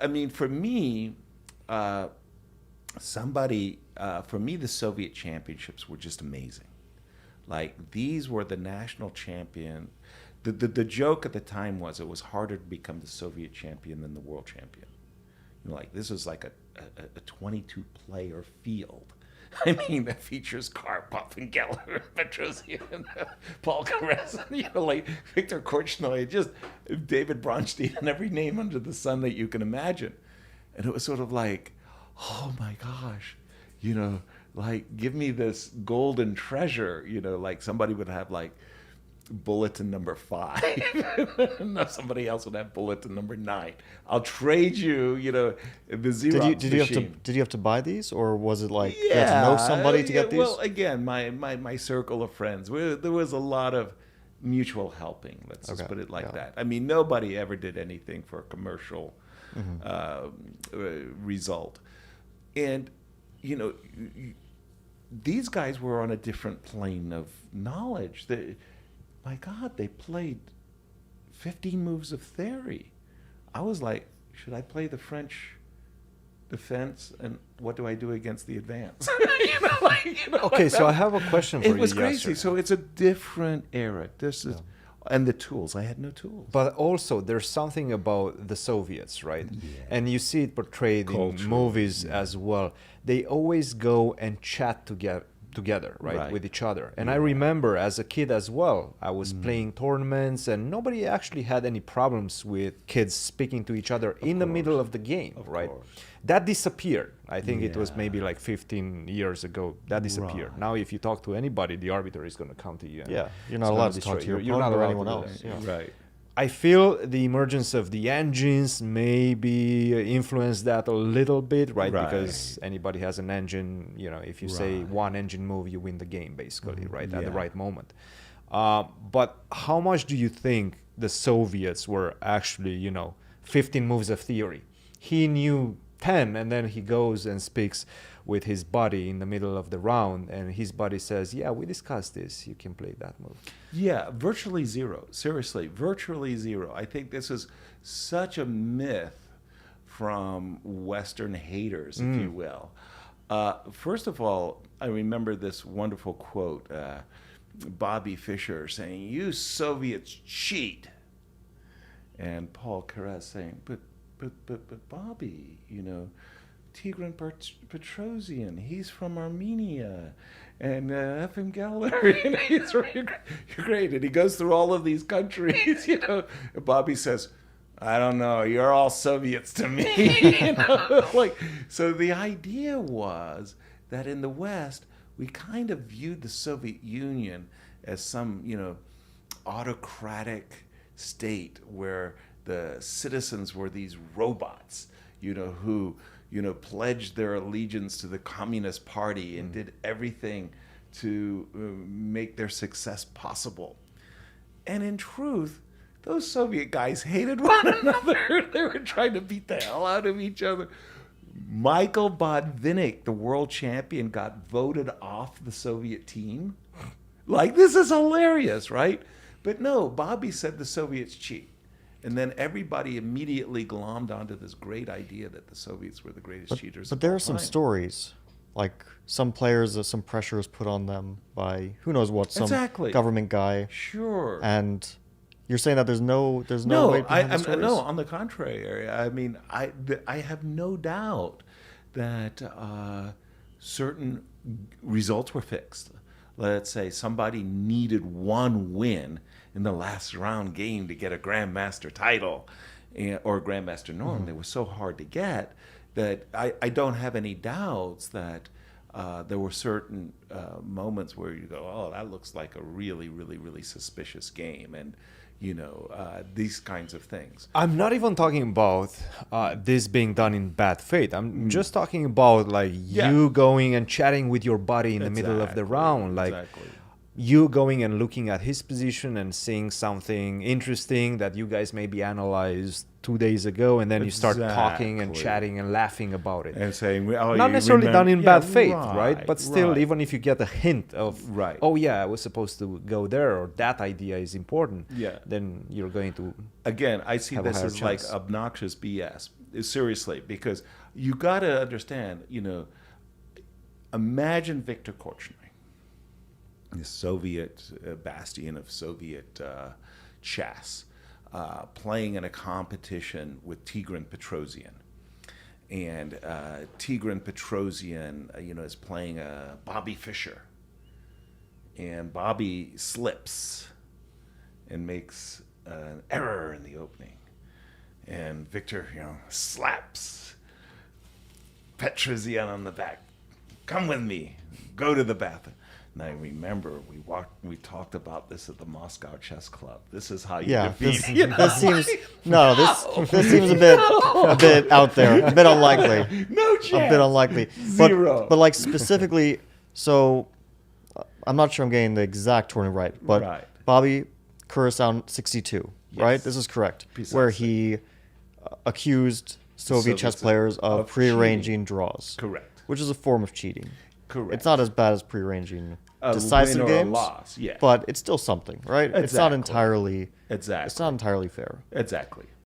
I mean, for me, for me, the Soviet championships were just amazing. Like these were the national champion. The joke at the time was it was harder to become the Soviet champion than the world champion. You know, like this was like a 22 player field. I mean, that features Karpov and Geller, Petrosian, and Paul Caress, like Viktor Korchnoi, just David Bronstein, and every name under the sun that you can imagine. And it was sort of like, oh my gosh, like give me this golden treasure, like somebody would have like bulletin number 5 and somebody else would have bulletin number 9. I'll trade you, the Xerox machine. Did you have to buy these, or was it like you had to know somebody to get these? Well, again, my circle of friends, there was a lot of mutual helping. Let's just put it like that. I mean, nobody ever did anything for a commercial result, and these guys were on a different plane of knowledge. My God, they played 15 moves of theory. I was like, should I play the French defense, and what do I do against the advance? Okay, so I have a question for you. It was crazy. Yasser. So it's a different era. This is, and the tools. I had no tools. But also, there's something about the Soviets, right? Yeah. And you see it portrayed in movies as well. They always go and chat together, right, with each other. And I remember as a kid as well, I was playing tournaments, and nobody actually had any problems with kids speaking to each other in the middle of the game, right? That disappeared. I think it was maybe like 15 years ago. That disappeared. Now, if you talk to anybody, the arbiter is going to come to you. And you're not allowed to talk to your opponent or anyone else. Right. I feel the emergence of the engines maybe influenced that a little bit, right? Because anybody has an engine, if you say one engine move, you win the game, basically, right? At the right moment. But how much do you think the Soviets were actually, 15 moves of theory? He knew 10, and then he goes and speaks with his buddy in the middle of the round, and his buddy says, yeah, we discussed this, you can play that move. Yeah, virtually zero. Seriously, virtually zero. I think this is such a myth from Western haters, if you will. First of all, I remember this wonderful quote, Bobby Fischer saying, "You Soviets cheat." And Paul Caress saying, but Bobby, Tigran Petrosian, he's from Armenia, and Efim Geller, he's really great. And he goes through all of these countries, And Bobby says, I don't know, you're all Soviets to me. So the idea was that in the West, we kind of viewed the Soviet Union as some, autocratic state where the citizens were these robots, who pledged their allegiance to the Communist Party and did everything to make their success possible. And in truth, those Soviet guys hated one another. They were trying to beat the hell out of each other. Michael Botvinnik, the world champion, got voted off the Soviet team. Like, this is hilarious, right? But no, Bobby said the Soviets cheat. And then everybody immediately glommed onto this great idea that the Soviets were the greatest cheaters. But there are some stories, like some players, some pressure is put on them by who knows what, some government guy. Sure. And you're saying that there's no way behind the stories? No, on the contrary. I mean, I have no doubt that certain results were fixed. Let's say somebody needed one win in the last round game to get a Grandmaster title or a Grandmaster norm. They were so hard to get that I don't have any doubts that there were certain moments where you go, oh, that looks like a really, really, really suspicious game. And, these kinds of things. I'm not even talking about this being done in bad faith. I'm just talking about you going and chatting with your buddy in the middle of the round. You going and looking at his position and seeing something interesting that you guys maybe analyzed 2 days ago, and then you start talking and chatting and laughing about it. And saying, not necessarily done in bad faith, right? But still, even if you get a hint of, oh yeah, I was supposed to go there, or that idea is important, then you're going to Again, I see this as like obnoxious BS. seriously, because you got to understand, imagine Viktor Korchnoi, the Soviet bastion of Soviet chess, playing in a competition with Tigran Petrosian. And Tigran Petrosian, is playing Bobby Fischer. And Bobby slips and makes an error in the opening. And Victor, slaps Petrosian on the back. Come with me. Go to the bathroom. And I remember we talked about this at the Moscow Chess Club. This is how you defeat. This seems this seems a bit out there, a bit unlikely. No chance. A bit unlikely. Zero. But like specifically, so I'm not sure I'm getting the exact tournament right, but Right. Bobby Curacao 62, right? Yes. This is correct. Precisely. Where he accused Soviet chess players of prearranging draws. Correct. Which is a form of cheating. Correct. It's not as bad as prearranging A decisive win or a games, loss, yeah. but it's still something, right? It's not Exactly. entirely. Exactly. It's not entirely fair. Exactly.